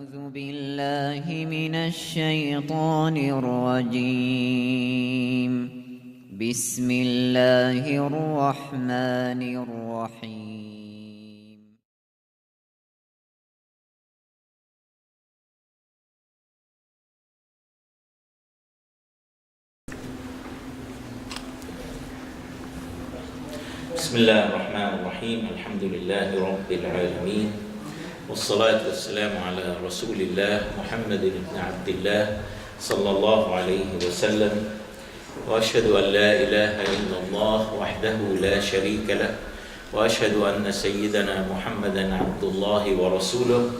أعوذ بالله من الشيطان الرجيم. بسم الله الرحمن الرحيم. بسم الله الرحمن الرحيم. الحمد لله رب العالمين، والصلاة والسلام على رسول الله محمد بن عبد الله صلى الله عليه وسلم، وأشهد أن لا إله إلا الله وحده لا شريك له، وأشهد أن سيدنا محمدا عبد الله ورسوله.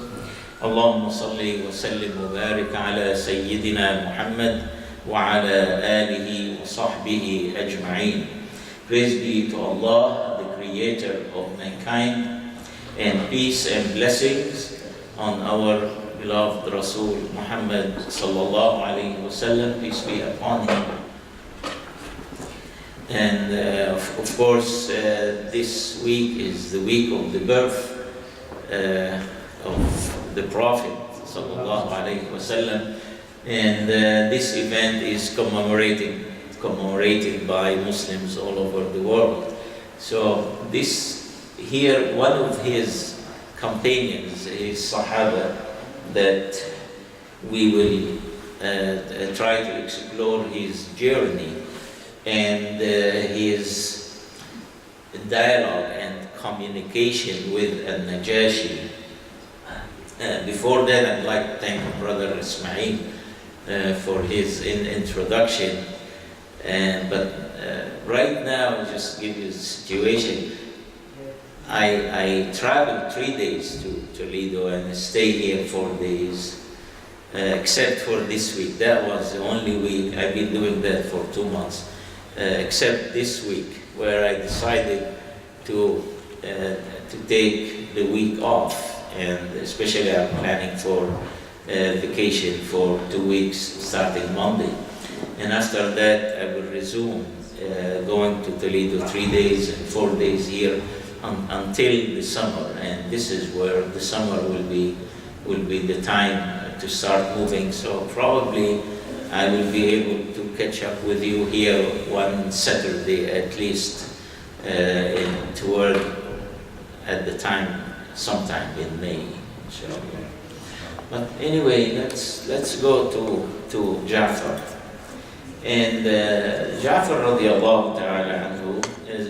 اللهم صل وسلم وبارك على سيدنا محمد وعلى آله وصحبه أجمعين. Praise be to Allah, the Creator of mankind, and peace and blessings on our beloved Rasul Muhammad sallallahu alaihi wasallam. Peace be upon him. And of course, this week is the week of the birth of the Prophet sallallahu alaihi wasallam, and this event is commemorated by Muslims all over the world. So this here, one of his companions, his Sahaba, that we will try to explore his journey and his dialogue and communication with Al-Najashi. Before that, I'd like to thank Brother Ismail for his introduction. But right now, just give you the situation. I traveled 3 days to Toledo and stay here 4 days, except for this week. That was the only week. I've been doing that for 2 months, except this week, where I decided to take the week off, and especially I'm planning for vacation for 2 weeks starting Monday. And after that, I will resume going to Toledo 3 days and 4 days here until the summer. And this is where the summer will be the time to start moving. So probably I will be able to catch up with you here one Saturday at least toward at the time, sometime in May. But anyway, let's go to Ja'far. And Ja'far radiallahu ta'ala anhu,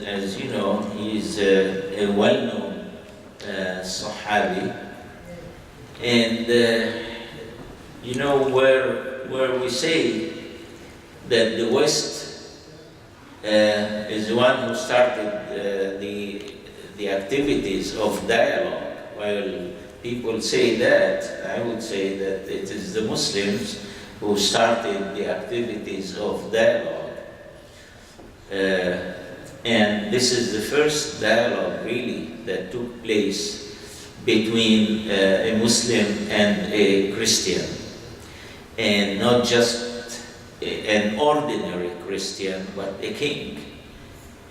as you know, he's a well-known Sahabi. And you know, where we say that the West is the one who started the activities of dialogue, while people say that, I would say that it is the Muslims who started the activities of dialogue. And this is the first dialogue really that took place between a Muslim and a Christian, and not just an ordinary Christian, but a king.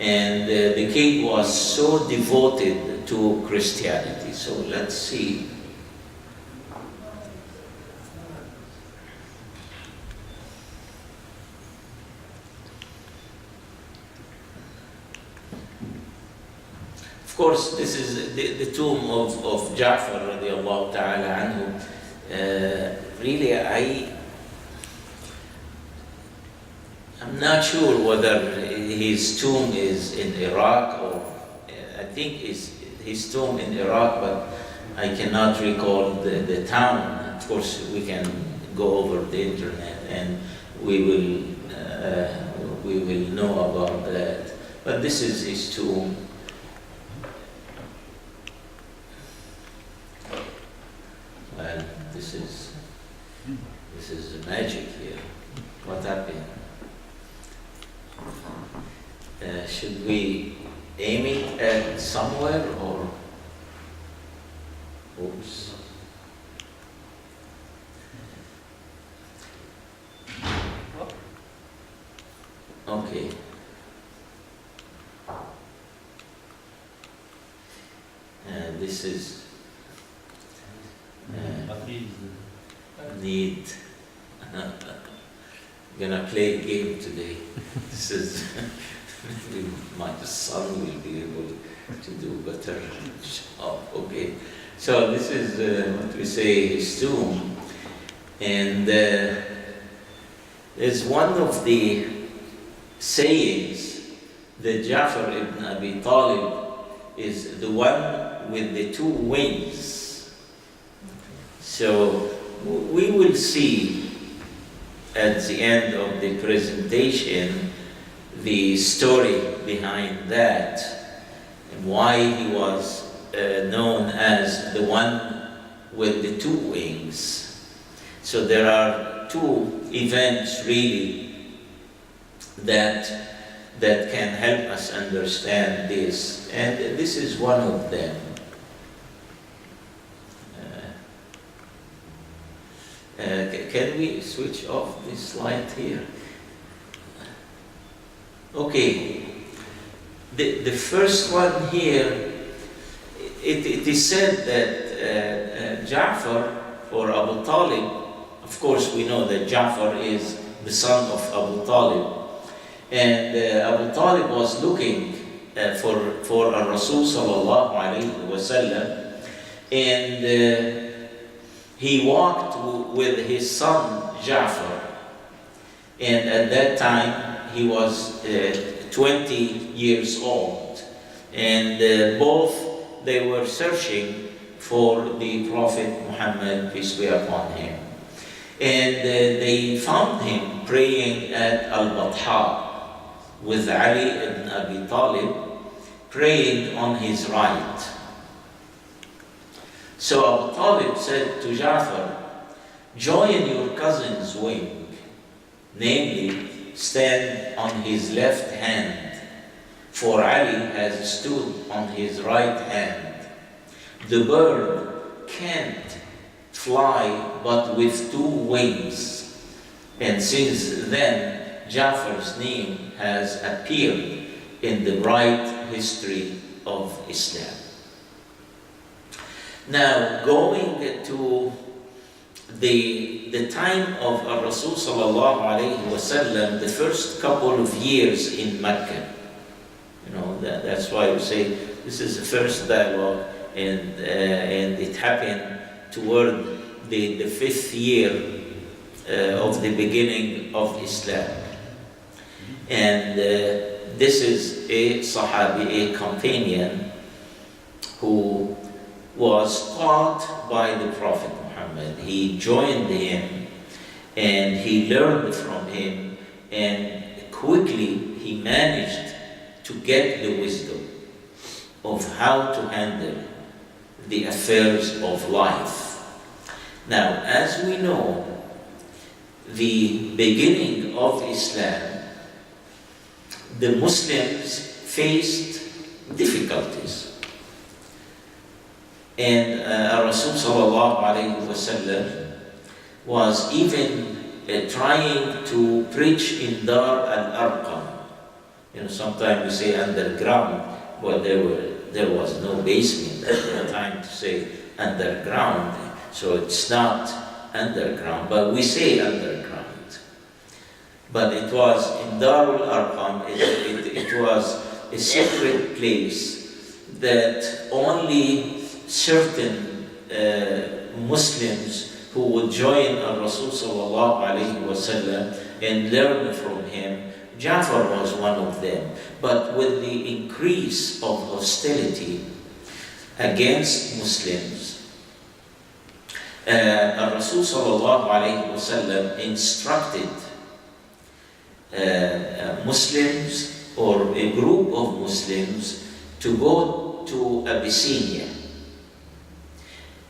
And the king was so devoted to Christianity. So let's see. Of course, this is the tomb of Ja'far radiallahu ta'ala anhu. Really, I'm not sure whether his tomb is in Iraq or I think his tomb in Iraq, but I cannot recall the town. Of course, we can go over the internet and we will know about that. But this is his tomb. Well, this is the magic here. What happened? Should we aim it at somewhere or? Oops. Okay. This is need. Gonna play a game today. This is maybe my son will be able to do better job. Okay, so this is what we say his tomb, and it's one of the sayings that Ja'far ibn Abi Talib is the one with the two wings. So we will see at the end of the presentation the story behind that and why he was known as the one with the two wings. So there are two events really that can help us understand this, and this is one of them. Can we switch off this light here? Okay. The first one here, it is said that Ja'far or Abu Talib, of course we know that Ja'far is the son of Abu Talib, and Abu Talib was looking for a Rasul sallallahu alayhi wa sallam, and he walked with his son Ja'far, and at that time he was 20 years old, and both they were searching for the Prophet Muhammad, peace be upon him, and they found him praying at Al-Batha with Ali ibn Abi Talib praying on his right. So Abu Talib said to Ja'far, join your cousin's wing, namely stand on his left hand, for Ali has stood on his right hand. The bird can't fly but with two wings, and since then Ja'far's name has appeared in the bright history of Islam. Now, going to the time of Rasul sallallahu alayhi wa sallam, the first couple of years in Mecca, that's why we say this is the first dialogue, and it happened toward the 5th year of the beginning of Islam. And this is a Sahabi, a companion, who was taught by the Prophet Muhammad. He joined him and he learned from him, and quickly he managed to get the wisdom of how to handle the affairs of life. Now, as we know, the beginning of Islam, the Muslims faced difficulties. And Rasul sallallahu alayhi wa sallam was even trying to preach in Dar al-Arqam. Sometimes we say underground, but there was no basement at the time to say underground, so it's not underground, but we say underground. But it was in Dar al-Arqam, it was a secret place that only certain Muslims who would join Rasul sallallahu alayhi wa sallam and learn from him. Ja'far was one of them. But with the increase of hostility against Muslims, Rasul sallallahu alayhi wa sallam instructed Muslims, or a group of Muslims, to go to Abyssinia.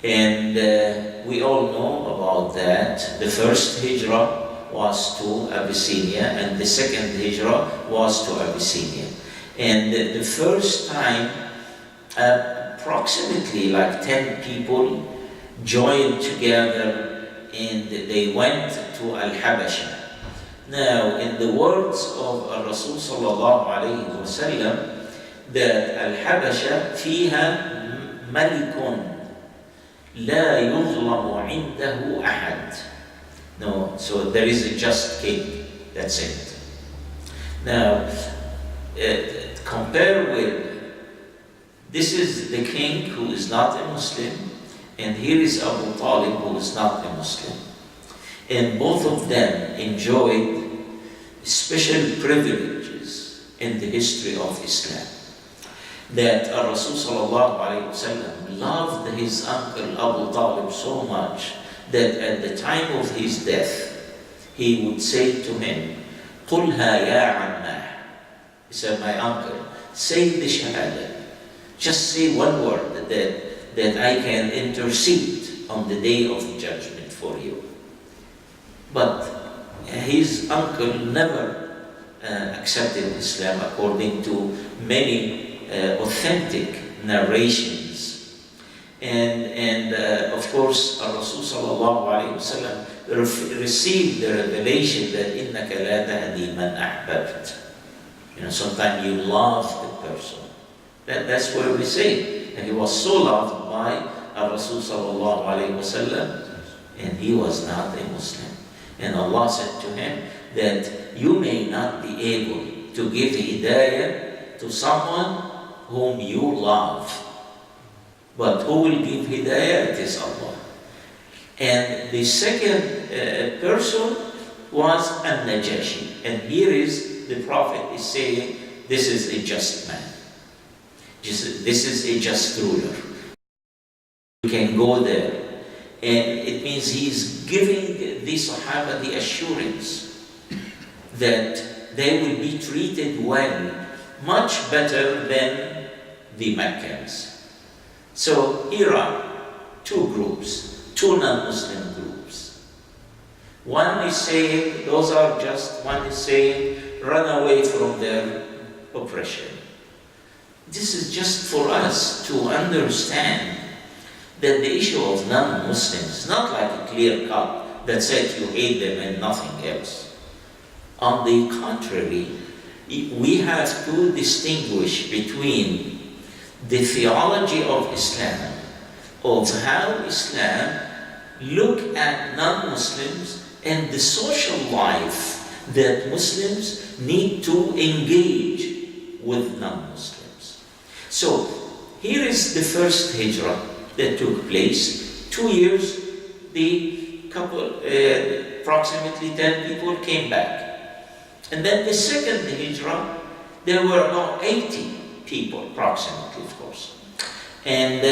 And we all know about that. The first hijrah was to Abyssinia, and the second hijrah was to Abyssinia. And the first time, approximately like 10 people joined together and they went to Al-Habasha. Now, in the words of Rasul sallallahu alayhi wa sallam, that Al-Habasha fiha malikun لا يظلم عنده أحد. No, so there is a just king. That's it. Now, compare with, this is the king who is not a Muslim, and here is Abu Talib who is not a Muslim. And both of them enjoyed special privileges in the history of Islam. That Rasul sallallahu alayhi wasallam loved his uncle Abu Talib so much that at the time of his death, he would say to him, قُلْهَا يَا عَمَّهِ. He said, my uncle, say the shahada. Just say one word that I can intercede on the day of judgment for you. But his uncle never accepted Islam according to many authentic narrations. And of course, Rasul sallallahu alayhi wasallam received the revelation that إِنَّكَ لَا تَهْدِي مَنْ أَحْبَبْتَ. Sometimes you love the person. That's what we say. And he was so loved by Rasul sallallahu alayhi wasallam, and he was not a Muslim. And Allah said to him that you may not be able to give hidayah to someone whom you love. But who will give hidayah? It is Allah. And the second person was An-Najashi. And here is the Prophet is saying, this is a just man. This is a just ruler. You can go there. And it means he is giving the Sahaba the assurance that they will be treated well, much better than the Meccans. So here are two groups, two non-Muslim groups. One is saying, those are just, one is saying, run away from their oppression. This is just for us to understand that the issue of non-Muslims is not like a clear cut that says you hate them and nothing else. On the contrary, we have to distinguish between the theology of Islam, of how Islam look at non-Muslims, and the social life that Muslims need to engage with non-Muslims. So, here is the first hijrah that took place. 2 years, the couple, approximately 10 people came back. And then the second hijrah, there were about 80 people, approximately, of course. And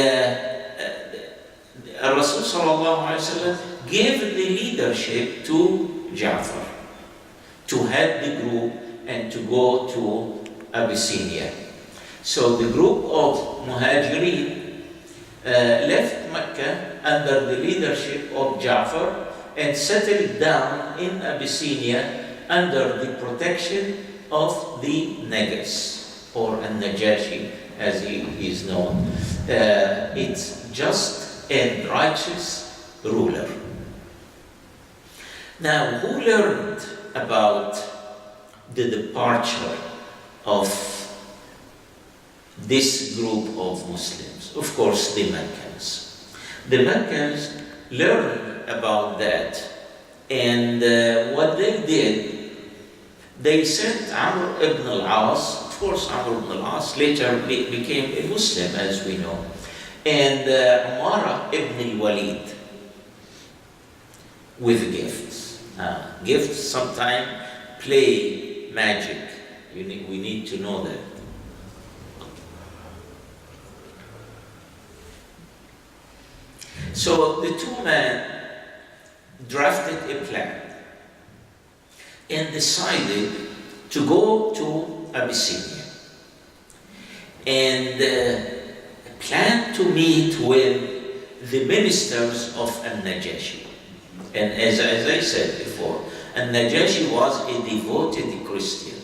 Rasul sallallahu alayhi wa sallam gave the leadership to Ja'far to head the group and to go to Abyssinia. So the group of Muhajirin left Mecca under the leadership of Ja'far and settled down in Abyssinia under the protection of the Negus, or An-Najashi as he is known. It's just and righteous ruler. Now, who learned about the departure of this group of Muslims? Of course, the Meccans. The Meccans learned about that, and what they did, they sent Amr ibn al-As. Of course, Amr ibn al-As later became a Muslim, as we know, and Umara ibn al-Walid with gifts. Gifts sometimes play magic. We need to know that. So the two men drafted a plan and decided to go to Abyssinia and planned to meet with the ministers of An-Najashi. And as I said before, An-Najashi was a devoted Christian.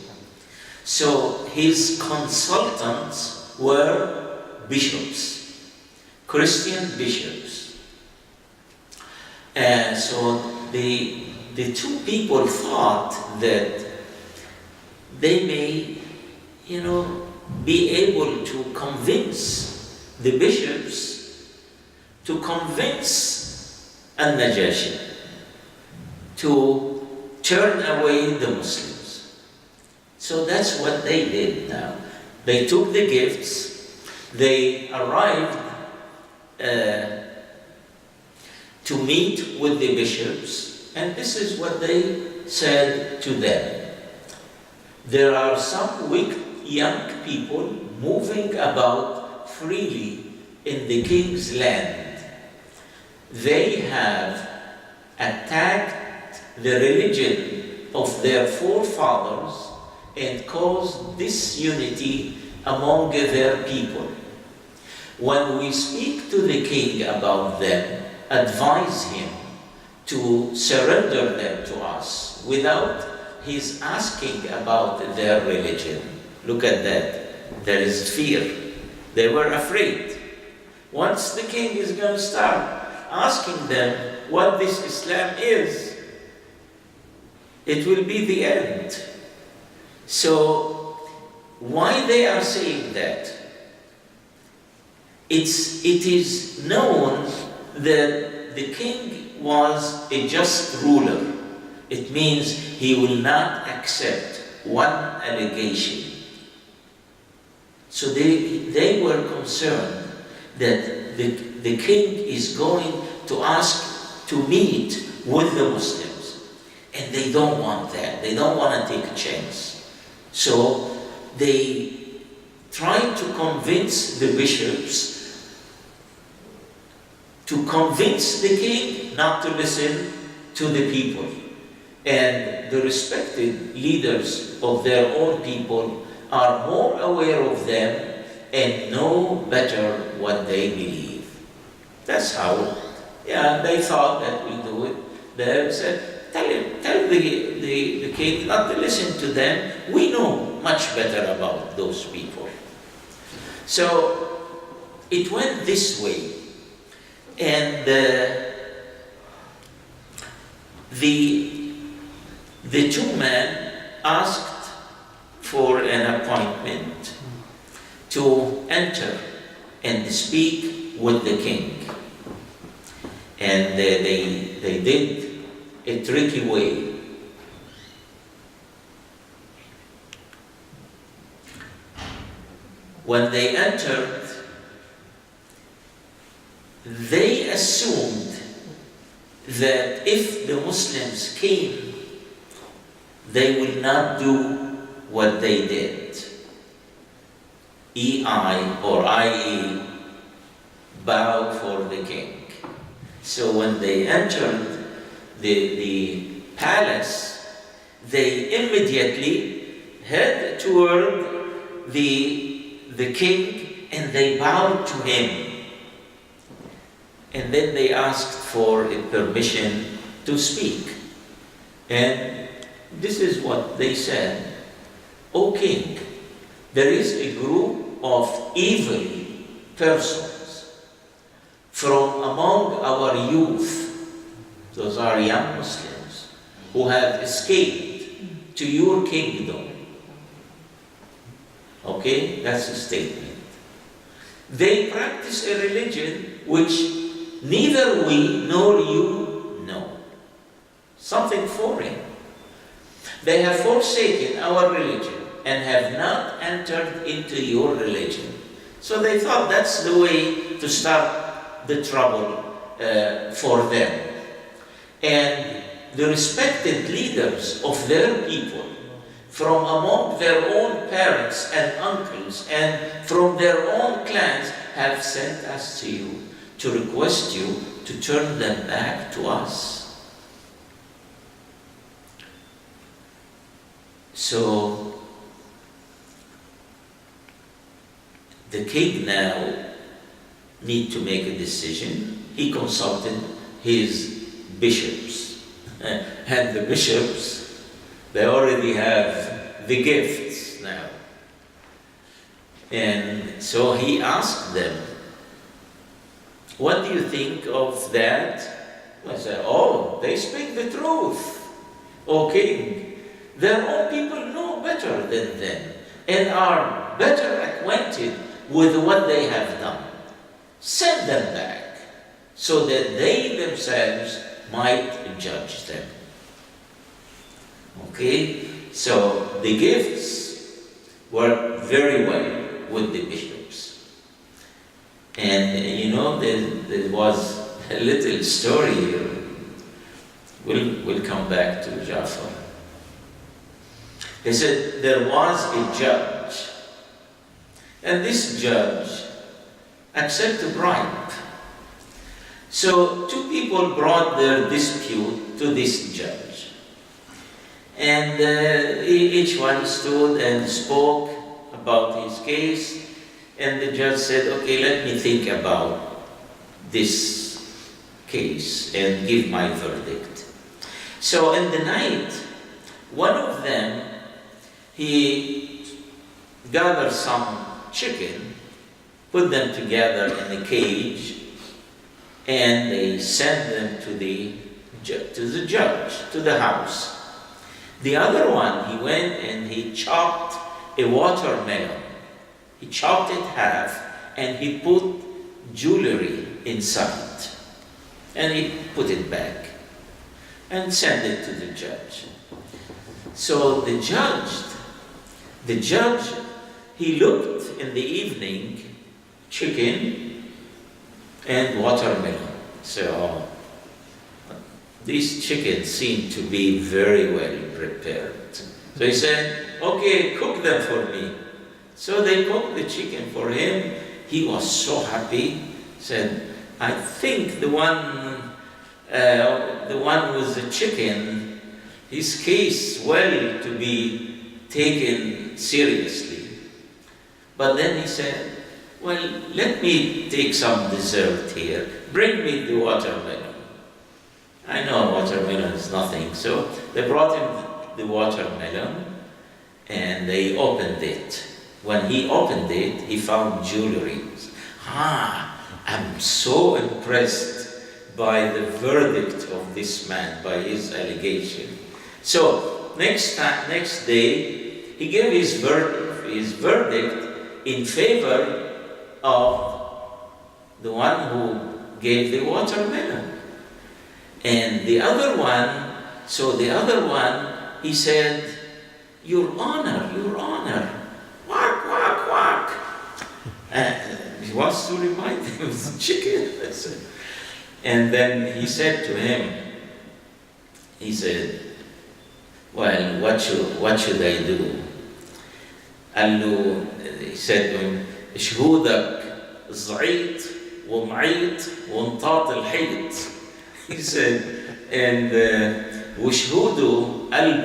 So his consultants were bishops, Christian bishops. And so the two people thought that they may, be able to convince the bishops to convince Al-Najashi to turn away the Muslims. So that's what they did now. They took the gifts, they arrived to meet with the bishops, and this is what they said to them. There are some weak young people moving about freely in the king's land. They have attacked the religion of their forefathers and caused disunity among their people. When we speak to the king about them, advise him to surrender them to us without his asking about their religion. Look at that. There is fear. They were afraid. Once the king is going to start asking them what this Islam is, it will be the end. So, why they are saying that? It is known that the king was a just ruler. It means he will not accept one allegation. So they were concerned that the king is going to ask to meet with the Muslims. And they don't want that. They don't want to take a chance. So they tried to convince the bishops to convince the king not to listen to the people. And the respected leaders of their own people are more aware of them and know better what they believe. That's how, they thought that we do it. They said, tell the king not to listen to them. We know much better about those people. So it went this way. And the two men asked for an appointment to enter and speak with the king. And they did a tricky way. When they entered, they assumed that if the Muslims came, they will not do what they did. i.e., bow for the king. So when they entered the palace, they immediately head toward the king and they bowed to him. And then they asked for a permission to speak. And this is what they said. O king, there is a group of evil persons from among our youth, those are young Muslims, who have escaped to your kingdom. Okay, that's a statement. They practice a religion which neither we nor you know. Something foreign. They have forsaken our religion and have not entered into your religion. So they thought that's the way to start the trouble for them. And the respected leaders of their people, from among their own parents and uncles and from their own clans, have sent us to you to request you to turn them back to us. So the king now need to make a decision. He consulted his bishops. And the bishops, they already have the gifts now. And so he asked them, what do you think of that? I said, oh, they speak the truth, O king. Their own people know better than them and are better acquainted with what they have done. Send them back. so that they themselves might judge them. Okay? So the gifts work very well with the bishops. And there was a little story here. We'll come back to Jafar. They said there was a judge, and this judge accepted a bribe. So two people brought their dispute to this judge. And each one stood and spoke about his case. And the judge said, okay, let me think about this case and give my verdict. So in the night, one of them, he gathered some chicken, put them together in a cage, and they sent them to the judge, to the house. The other one, he went and he chopped a watermelon. He chopped it half and he put jewelry inside. And he put it back and sent it to the judge. So the judge, he looked in the evening, chicken and watermelon. So these chickens seem to be very well prepared. So he said, okay, cook them for me. So they cooked the chicken for him. He was so happy. Said, I think the one with the chicken, his case well to be taken seriously. But then he said, well, let me take some dessert here. Bring me the watermelon. I know watermelon is nothing. So they brought him the watermelon and they opened it. When he opened it, he found jewelry. I'm so impressed by the verdict of this man, by his allegation. So next day, he gave his verdict in favor of the one who gave the watermelon. And the other one, he said, Your Honor, quack, quack, quack. He wants to remind him of the chicken. And then he said to him, he said, well, what should I do? He said to him, شهودك زعيت ومعيت وانطاط الحيط. He said, and وشهوده قلب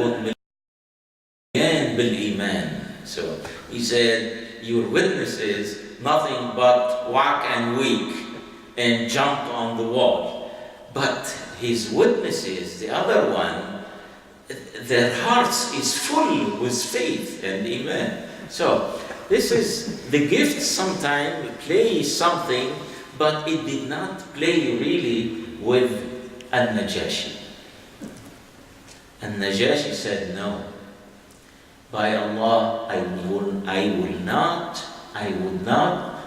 مليان بالإيمان. So he said, your witnesses, nothing but whack and weak and jump on the wall. But his witnesses, the other one, their hearts is full with faith and Iman. So this is the gift. Sometimes play something, but it did not play really with Al-Najashi. Al-Najashi said, no. By Allah, I would not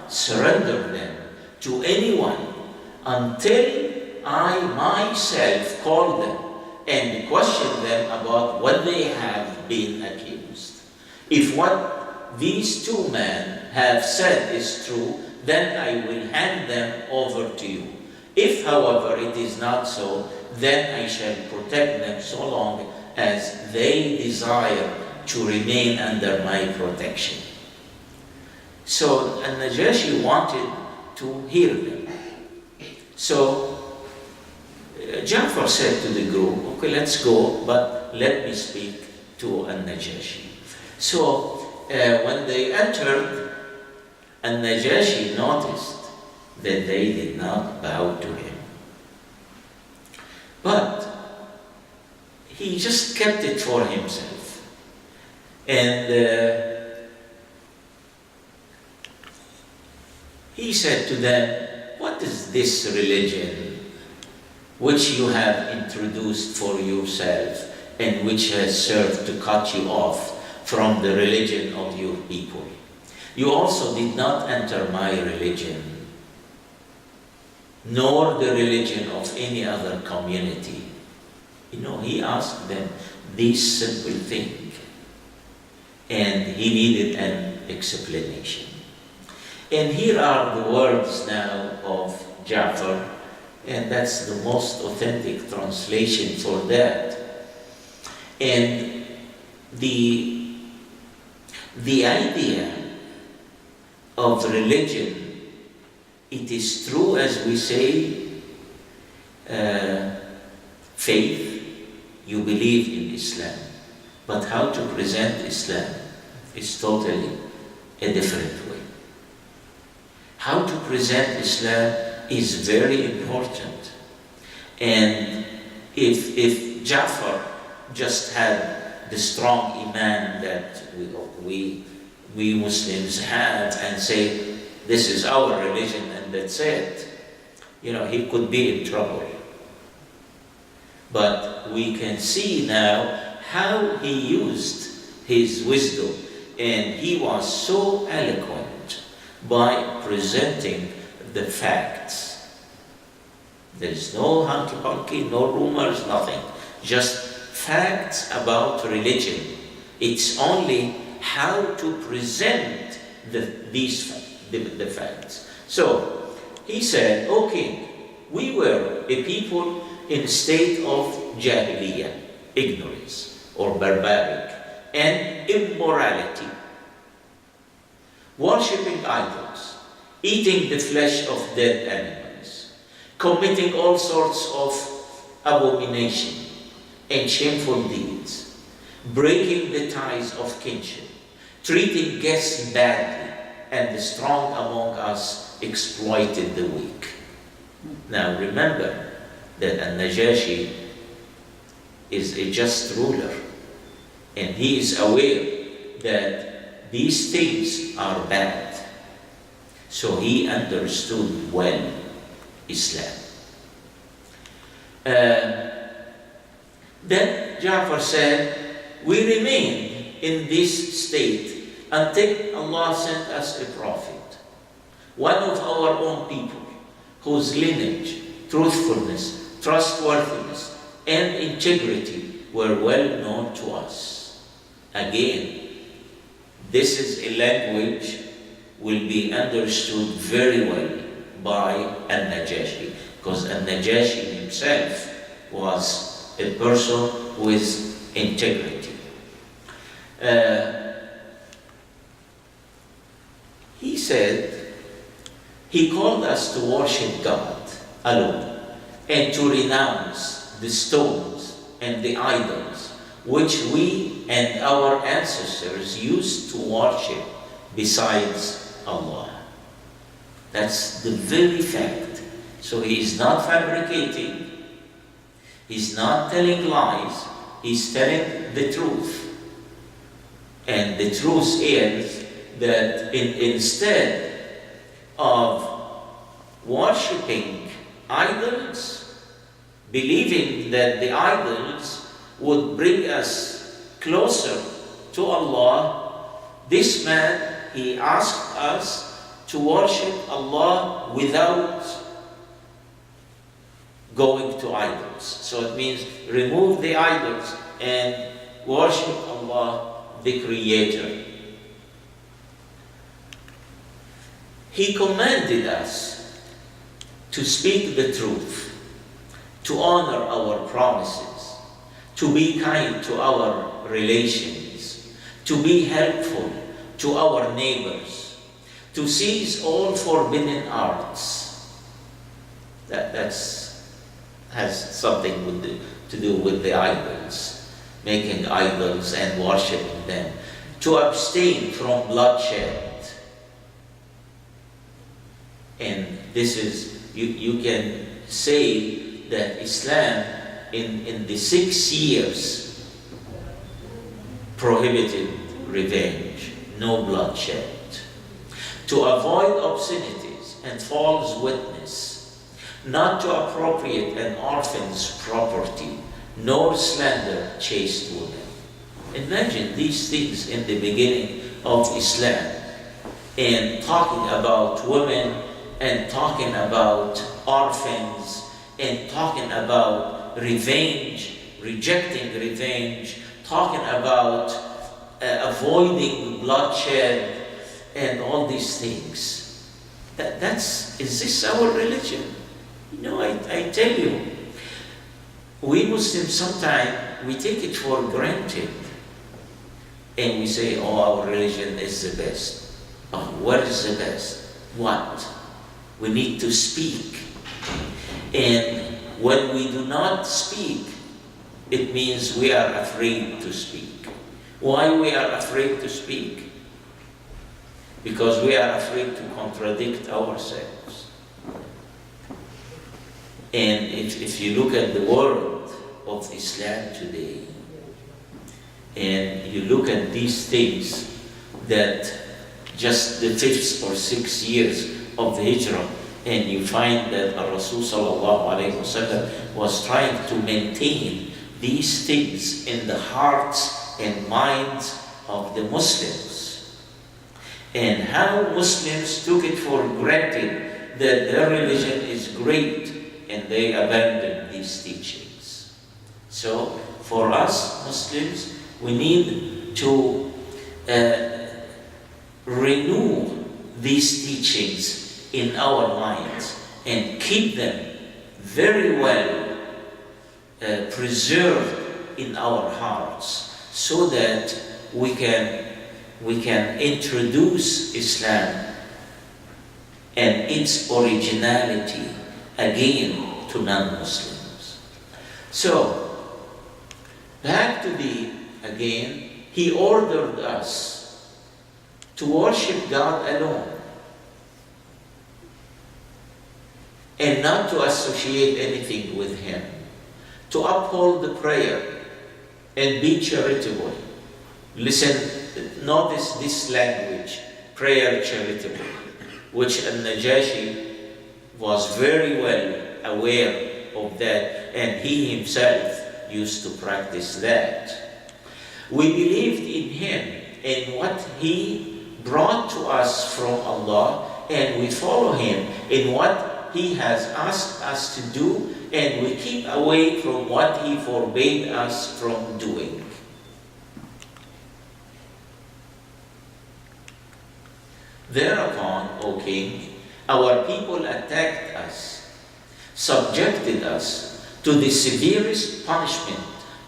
surrender them to anyone until I myself call them and question them about what they have been accused. If what these two men have said is true, then I will hand them over to you. If, however, it is not so, then I shall protect them so long as they desire to remain under my protection. So Al-Najashi wanted to hear them. So Jafar said to the group, okay, let's go, but let me speak to Al-Najashi. So when they entered, Al-Najashi noticed that they did not bow to him. But he just kept it for himself. And he said to them, what is this religion which you have introduced for yourself and which has served to cut you off from the religion of your people? You also did not enter my religion. nor the religion of any other community. He asked them this simple thing, and he needed an explanation. And here are the words now of Ja'far, and that's the most authentic translation for that. And the idea of religion, it is true, as we say, faith, you believe in Islam, but how to present Islam is totally a different way. How to present Islam is very important. And if Ja'far just had the strong iman that we Muslims have and say, this is our religion and that's it, he could be in trouble. But we can see now how he used his wisdom, and he was so eloquent by presenting the facts. There is no hunky-punky, no rumors, nothing. Just facts about religion. It's only how to present the facts. So he said, okay, we were a people in a state of jahiliyyah, ignorance or barbaric, and immorality, worshipping idols, eating the flesh of dead animals, committing all sorts of abomination and shameful deeds, breaking the ties of kinship, treating guests badly, and the strong among us exploited the weak. Now remember that An-Najashi is a just ruler, and he is aware that these things are bad. So he understood well Islam. Then Ja'far said, we remained in this state until Allah sent us a prophet, one of our own people, whose lineage, truthfulness, trustworthiness, and integrity were well known to us. Again, this is a language will be understood very well by An-Najashi, because An-Najashi himself was a person with integrity. He said, he called us to worship God alone and to renounce the stones and the idols which we and our ancestors used to worship besides Allah. That's the very fact. So he is not fabricating, he's not telling lies, he's telling the truth. And the truth is that instead of worshipping idols, believing that the idols would bring us closer to Allah, this man, he asked us to worship Allah without going to idols. So it means remove the idols and worship Allah, the Creator. He commanded us to speak the truth, to honor our promises, to be kind to our relations, to be helpful to our neighbors, to cease all forbidden arts. That has something to do with the idols, making idols and worshiping them, to abstain from bloodshed. And this is, you can say that Islam in the 6 years prohibited revenge, no bloodshed, to avoid obscenities and false witness, not to appropriate an orphan's property, nor slander chaste women. Imagine these things in the beginning of Islam, and talking about women and talking about orphans, and talking about revenge, rejecting revenge, talking about avoiding bloodshed, and all these things. Is this our religion? I tell you, we Muslims sometimes, we take it for granted. And we say, our religion is the best. What is the best? What? We need to speak. And when we do not speak, it means we are afraid to speak. Why we are afraid to speak? Because we are afraid to contradict ourselves. And if you look at the world of Islam today, and you look at these things, that just the 5th or 6th years of the Hijrah, and you find that Rasul sallallahu alayhi wa sallam was trying to maintain these things in the hearts and minds of the Muslims. And how Muslims took it for granted that their religion is great, and they abandoned these teachings. So for us Muslims, we need to renew these teachings in our minds and keep them very well preserved in our hearts, so that we can introduce Islam and its originality again to non-Muslims. So, back to again, he ordered us to worship God alone and not to associate anything with Him, to uphold the prayer and be charitable. Listen, notice this language, prayer charitable, which Al-Najashi was very well aware of that, and he himself used to practice that. We believed in him and what he brought to us from Allah, and we follow him in what he has asked us to do, and we keep away from what he forbade us from doing. Thereupon, O King, our people attacked us, subjected us to the severest punishment,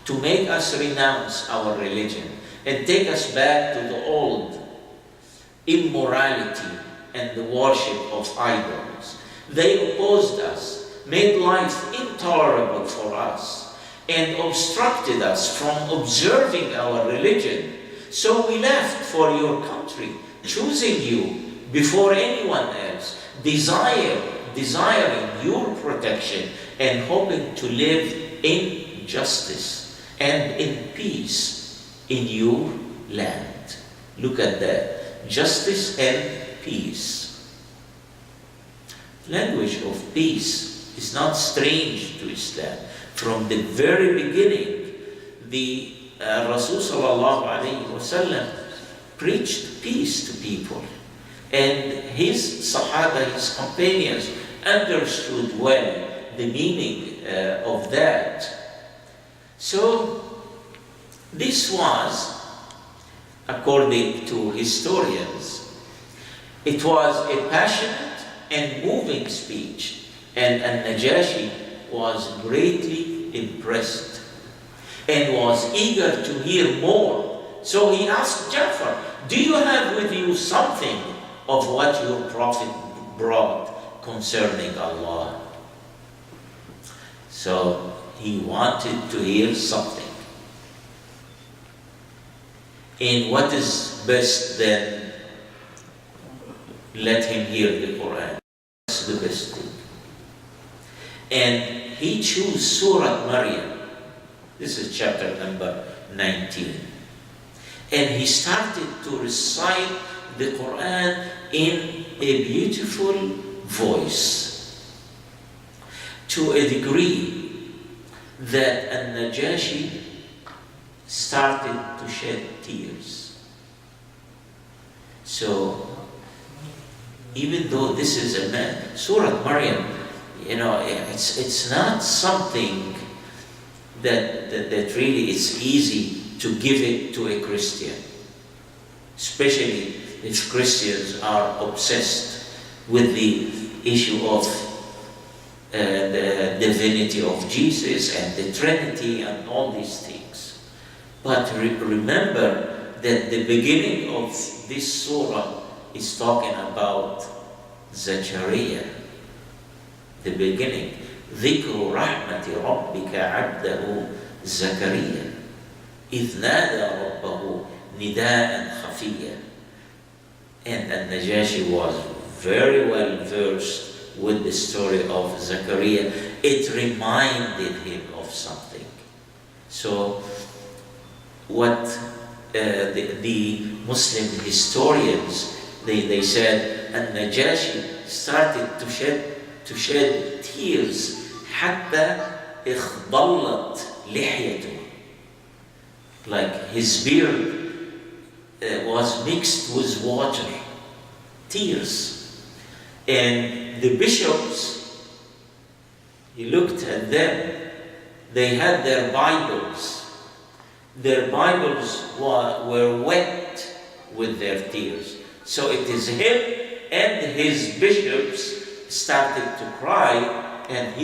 to make us renounce our religion and take us back to the old immorality and the worship of idols. They opposed us, made life intolerable for us, and obstructed us from observing our religion. So we left for your country, choosing you before anyone else, desiring your protection and hoping to live in justice and in peace in your land. Look at that. Justice and peace. Language of peace is not strange to Islam. From the very beginning, the Rasul sallallahu alayhi wa sallam preached peace to people. And his Sahaba, his companions, understood well the meaning of that. So, this was, according to historians, it was a passionate and moving speech, and Al-Najashi was greatly impressed and was eager to hear more. So he asked Ja'far, do you have with you something of what your prophet brought concerning Allah? So he wanted to hear something. And what is best then? Let him hear the Quran. That's the best thing. And he chose Surah Maryam. This is chapter number 19. And he started to recite the Quran in a beautiful voice, to a degree that Al-Najashi started to shed tears. So, even though this is a man, Surah Maryam, it's not something that really it's easy to give it to a Christian, especially if Christians are obsessed with the issue of the divinity of Jesus and the Trinity and all these things. But remember that the beginning of this surah is talking about Zachariah. The beginning, ذكر رحمة ربك عبده زكريا إذ نادى ربه نداء خفيا. And Najashi was very well versed with the story of Zachariah. It reminded him of something. So what the Muslim historians, they said, and Najashi started to shed tears حتى اخضلت لحيته, like his beard was mixed with water, tears. And the bishops, he looked at them, they had their Bibles. Their Bibles were wet with their tears. So it is him and his bishops started to cry, and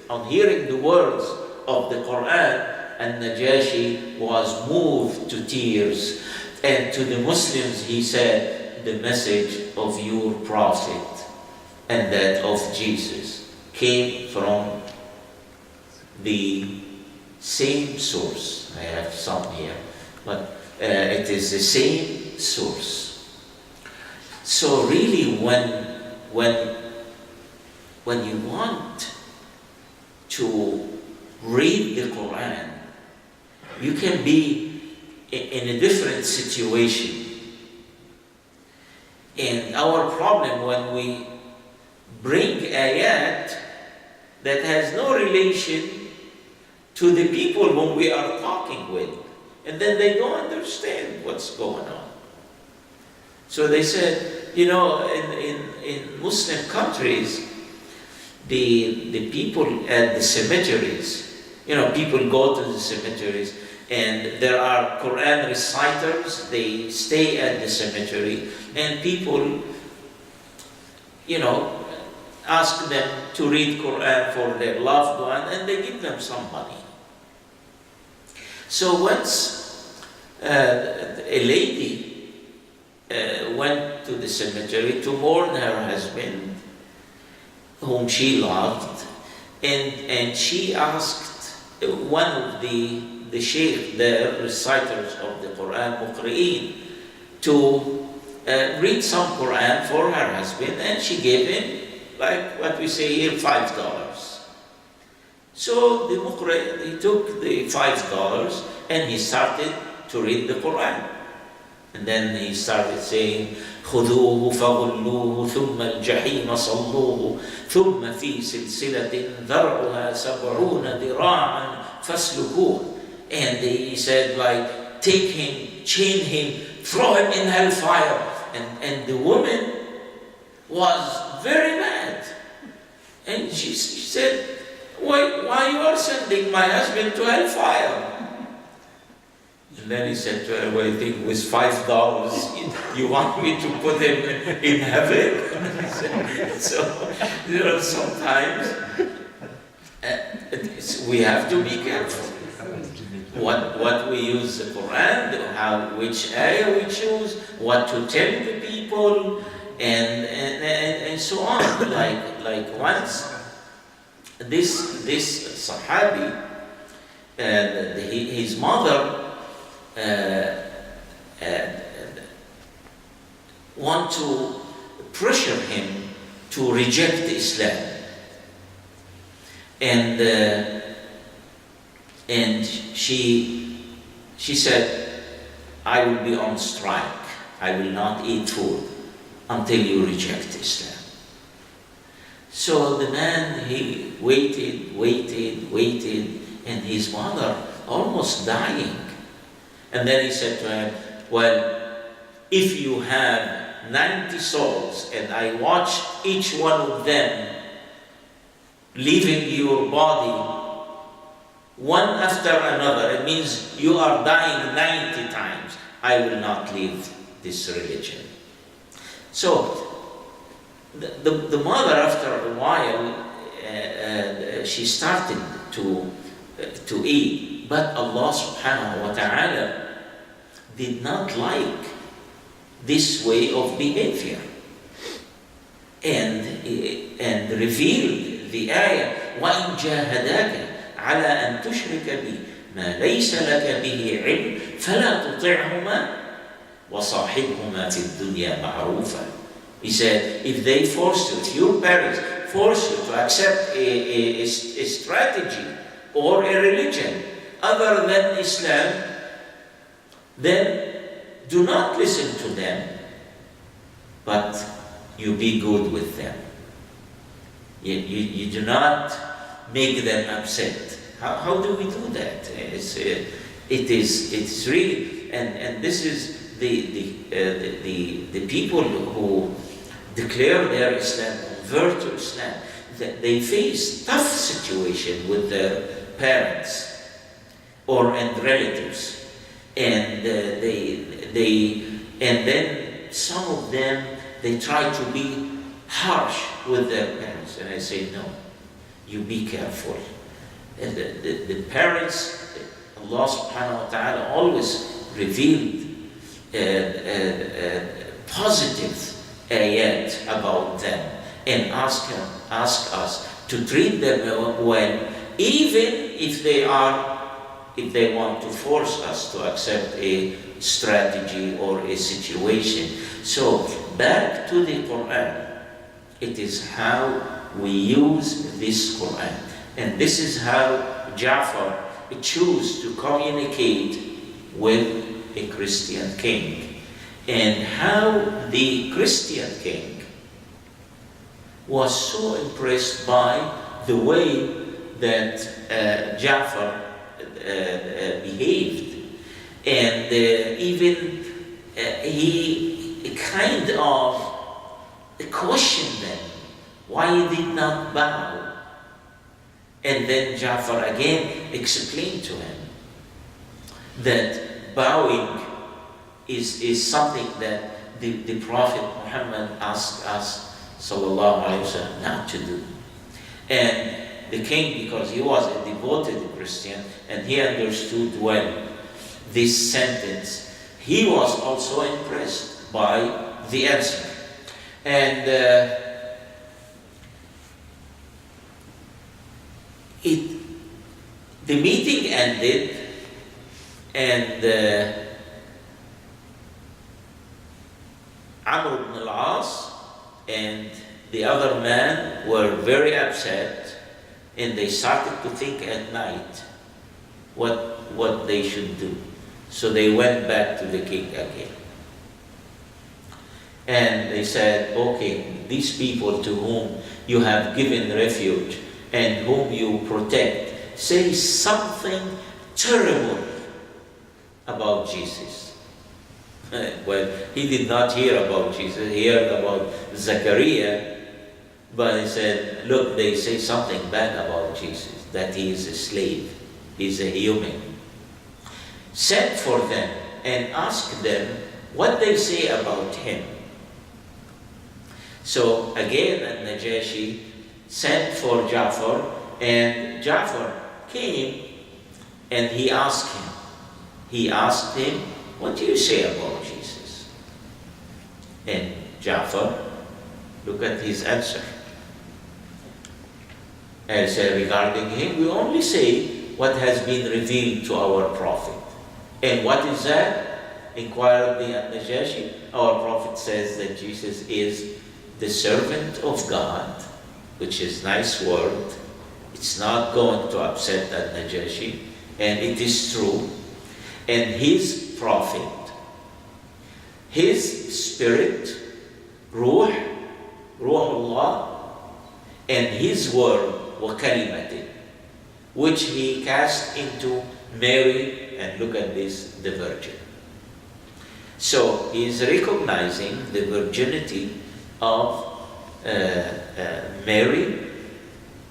on hearing the words of the Quran, and Najashi was moved to tears. And to the Muslims he said, the message of your prophet and that of Jesus came from the same source. I have some here, but it is the same source. So really, when you want to read the Quran, you can be in a different situation. And our problem when we bring ayat that has no relation to the people whom we are talking with, and then they don't understand what's going on. So they said, in Muslim countries, the people at the cemeteries, people go to the cemeteries, and there are Quran reciters, they stay at the cemetery, and people, ask them to read Quran for their loved one, and they give them some money. So once a lady went to the cemetery to mourn her husband, whom she loved, and she asked one of the sheikh, the reciters of the Quran, muqri'in, to read some Quran for her husband, and she gave him, like what we say here, $5. So the muqri', he took the $5 and he started to read the Quran. And then he started saying, خذوه فغلوه ثم الجحيم صلوه ثم في سلسلة ذرعها 70 ذراعا فاسلكوه. And he said, like, take him, chain him, throw him in hellfire. And the woman was very mad. And she said, why you are sending my husband to hellfire? And then he said to her, well, I think with $5, you want me to put him in heaven? So, sometimes we have to be careful. What we use the Quran, which ayah we choose, what to tell the people, and so on. Like once, this Sahabi, his mother want to pressure him to reject Islam, and she said, I will be on strike. I will not eat food until you reject Islam. So the man, he waited, and his mother almost dying. And then he said to him, well, if you have 90 souls and I watch each one of them leaving your body one after another. It means you are dying 90 times. I will not leave this religion. So the mother, after a while, she started to eat. But Allah subhanahu wa ta'ala did not like this way of behavior. And revealed the ayah, وَإِنْ جَاهَدَاكَ عَلَىٰ أَن تُشْرِكَ بِي مَا لَيْسَ لَكَ بِهِ عِلْمٍ فَلَا تُطِعْهُمَا وَصَاحِبْهُمَا فِي الدُّنْيَا مَعْرُوفًا. He said, if they force you, if your parents force you to accept a strategy or a religion other than Islam, then do not listen to them, but you be good with them. You do not make them upset. How do we do that? It is really, and this is the people who declare their Islam, convert to Islam, that they face tough situation with their parents and relatives, and then some of them, they try to be harsh with their parents, and I say no, you be careful. And the parents, Allah subhanahu wa ta'ala always revealed positive ayat about them and ask us to treat them well, even if they want to force us to accept a strategy or a situation. So back to the Quran. It is how we use this Quran. And this is how Ja'far chose to communicate with a Christian king. And how the Christian king was so impressed by the way that Ja'far behaved. And even he kind of questioned them why he did not bow. And then Ja'far again explained to him that bowing is something that the Prophet Muhammad asked us, sallallahu alaihi wasallam, not to do. And the king, because he was a devoted Christian and he understood well this sentence, he was also impressed by the answer. And the meeting ended, and Amr ibn al-As and the other man were very upset, and they started to think at night what they should do. So they went back to the king again. And they said, okay, these people to whom you have given refuge and whom you protect, say something terrible about Jesus. Well, he did not hear about Jesus, he heard about Zechariah, but he said, look, they say something bad about Jesus, that he is a slave, he's a human. Send for them and ask them what they say about him. So again, Najashi sent for Ja'far, and Ja'far came and he asked him. He asked him, what do you say about Jesus? And Ja'far, look at his answer. And said, regarding him, we only say what has been revealed to our Prophet. And what is that? Inquired the Najashi. Our Prophet says that Jesus is the servant of God, which is nice word. It's not going to upset that Najashi, and it is true. And his prophet, his spirit, Ruhullah, and his word, wa kalimati, which he cast into Mary, and look at this, the Virgin. So he is recognizing the virginity of Mary,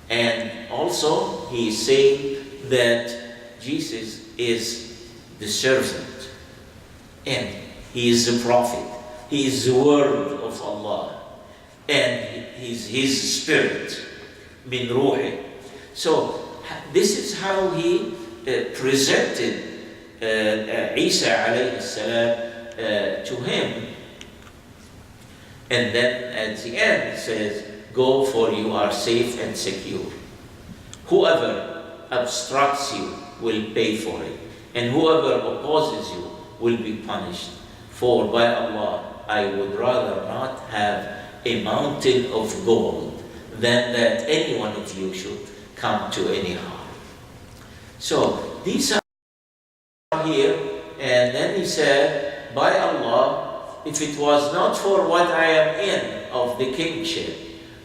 And also he is saying that Jesus is the servant and he is the prophet. He is the word of Allah and he is his spirit, min ruhi. So this is how he presented Isa alayhi salam to him. And then at the end it says, go, for you are safe and secure. Whoever obstructs you will pay for it, and whoever opposes you will be punished. For by Allah, I would rather not have a mountain of gold than that any one of you should come to any harm. So these are here, and then he said, by Allah, if it was not for what I am in of the kingship,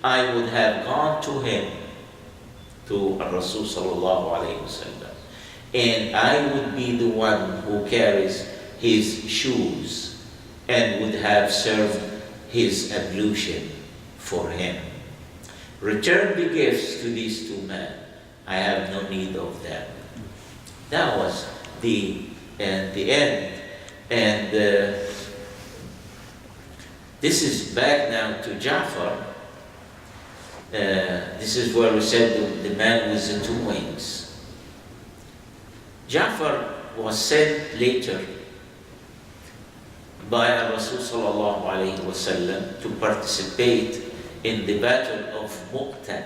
I would have gone to him, to Rasul sallallahu alayhi wasallam, and I would be the one who carries his shoes and would have served his ablution for him. Return the gifts to these two men. I have no need of them. That was the end. And this is back now to Ja'far. This is where we said the man with the two wings. Ja'far was sent later by Rasul sallallahu alayhi wasallam to participate in the battle of Mu'tah,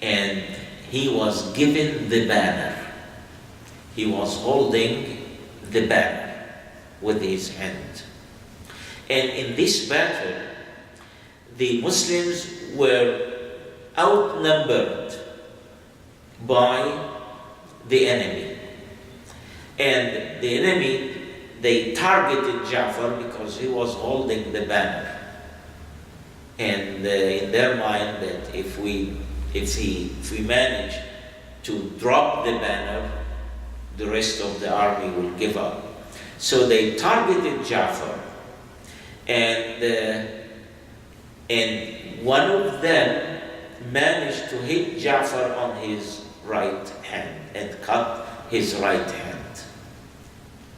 and he was given the banner. He was holding the banner with his hand. And in this battle, the Muslims were outnumbered by the enemy. And the enemy, they targeted Ja'far because he was holding the banner. And in their mind that if we manage to drop the banner, the rest of the army will give up. So they targeted Ja'far, and one of them managed to hit Ja'far on his right hand and cut his right hand.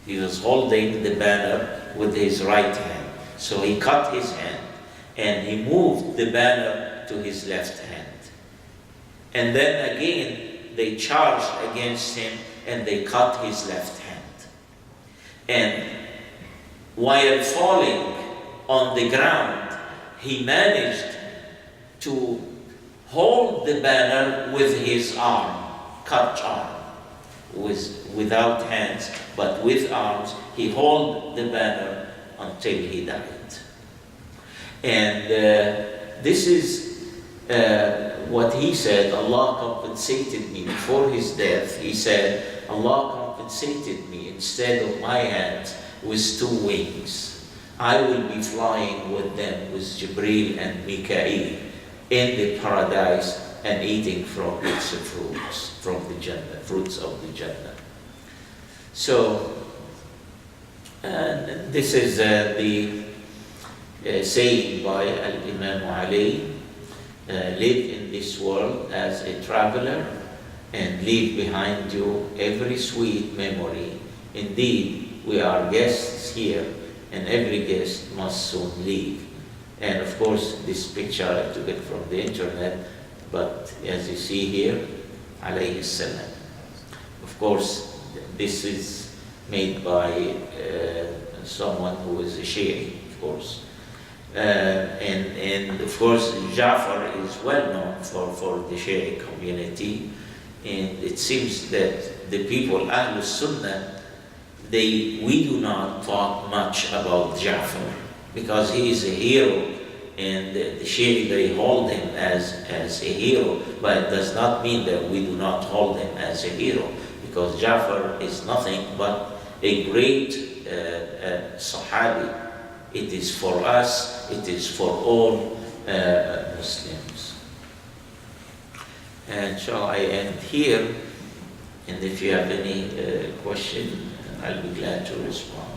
He was holding the banner with his right hand, so he cut his hand and he moved the banner to his left hand. And then again they charged against him and they cut his left hand. And while falling on the ground, he managed to hold the banner with his arm, cut arm, without hands, but with arms. He held the banner until he died. And this is what he said. Allah compensated me before his death. He said, Allah compensated me instead of my hands with two wings. I will be flying with them, with Jibreel and Mikael, in the paradise and eating from its fruits, from the Jannah, fruits of the Jannah. So, this is the saying by Imam Ali, live in this world as a traveler and leave behind you every sweet memory. Indeed, we are guests here, and every guest must soon leave. And of course, this picture I took it from the internet, but as you see here, alayhi salam. Of course, this is made by someone who is a Shia, of course. And of course, Ja'far is well known for the Shia community, and it seems that the people, Ahlul Sunnah, we do not talk much about Ja'far because he is a hero, and the Shia, they hold him as a hero, but it does not mean that we do not hold him as a hero, because Ja'far is nothing but a great Sahabi. It is for us, it is for all Muslims. And shall I end here? And if you have any question, I'll be glad to respond.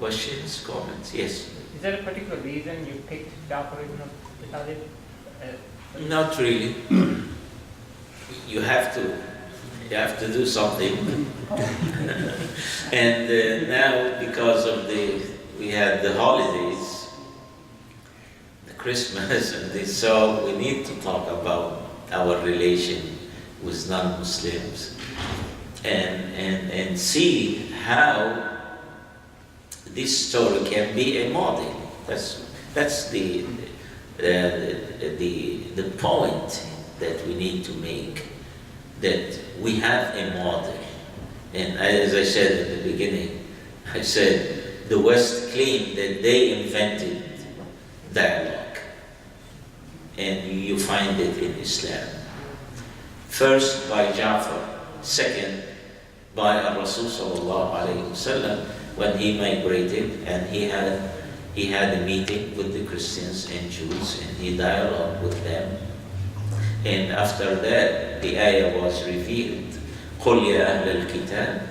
Questions, comments? Yes. Is there a particular reason you picked Jafar ibn Talib? Not really. You have to do something. And now, because of we had the holidays, the Christmas and this, so we need to talk about our relation with non-Muslims and see how this story can be a model. That's the point that we need to make, that we have a model. And as I said at the beginning, I said the West claimed that they invented dialogue, and you find it in Islam. First by Jafar, second by Rasul sallallahu alayhi wasallam, when he migrated and he had a meeting with the Christians and Jews, and he dialogued with them. And after that, the ayah was revealed. قُلْ يَا أَهْلَ الْكِتَابِ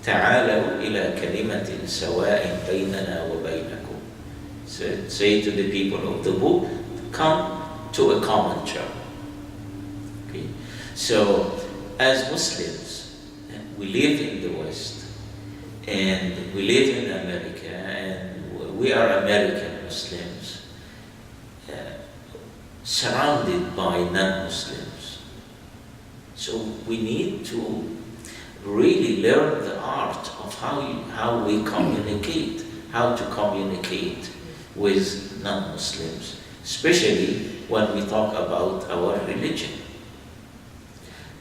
تَعَالَوْا إِلَى كَلِمَةٍ سَوَاءٍ بَيْنَنَا وَبَيْنَكُمْ. Say to the people of the book, come to a common term. Okay? So, as Muslims, we live in the West, and we live in America, and we are American Muslims, surrounded by non-Muslims. So we need to really learn the art of how we communicate, how to communicate with non-Muslims, especially when we talk about our religion.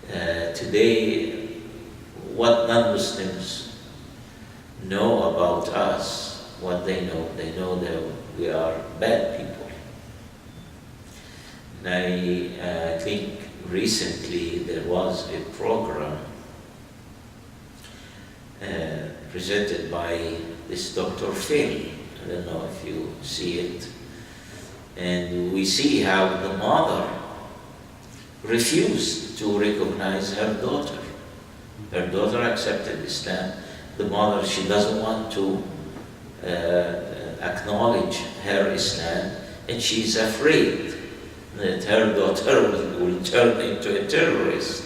Today, what non-Muslims know about us, what they know that we are bad people. And I think recently there was a program presented by this Dr. Phil. I don't know if you see it. And we see how the mother refused to recognize her daughter. Her daughter accepted Islam. The mother, she doesn't want to acknowledge her Islam, and she's afraid that her daughter will turn into a terrorist.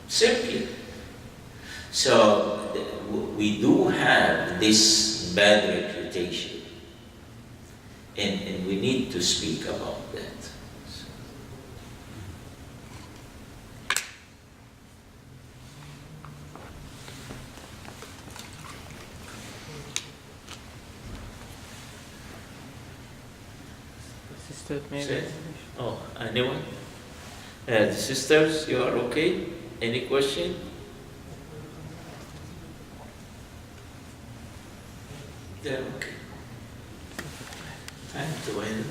Simply. So we do have this bad reputation, and we need to speak about that. Sister, maybe. Oh, anyone? The sisters, you are okay? Any question? They're okay. Time to end.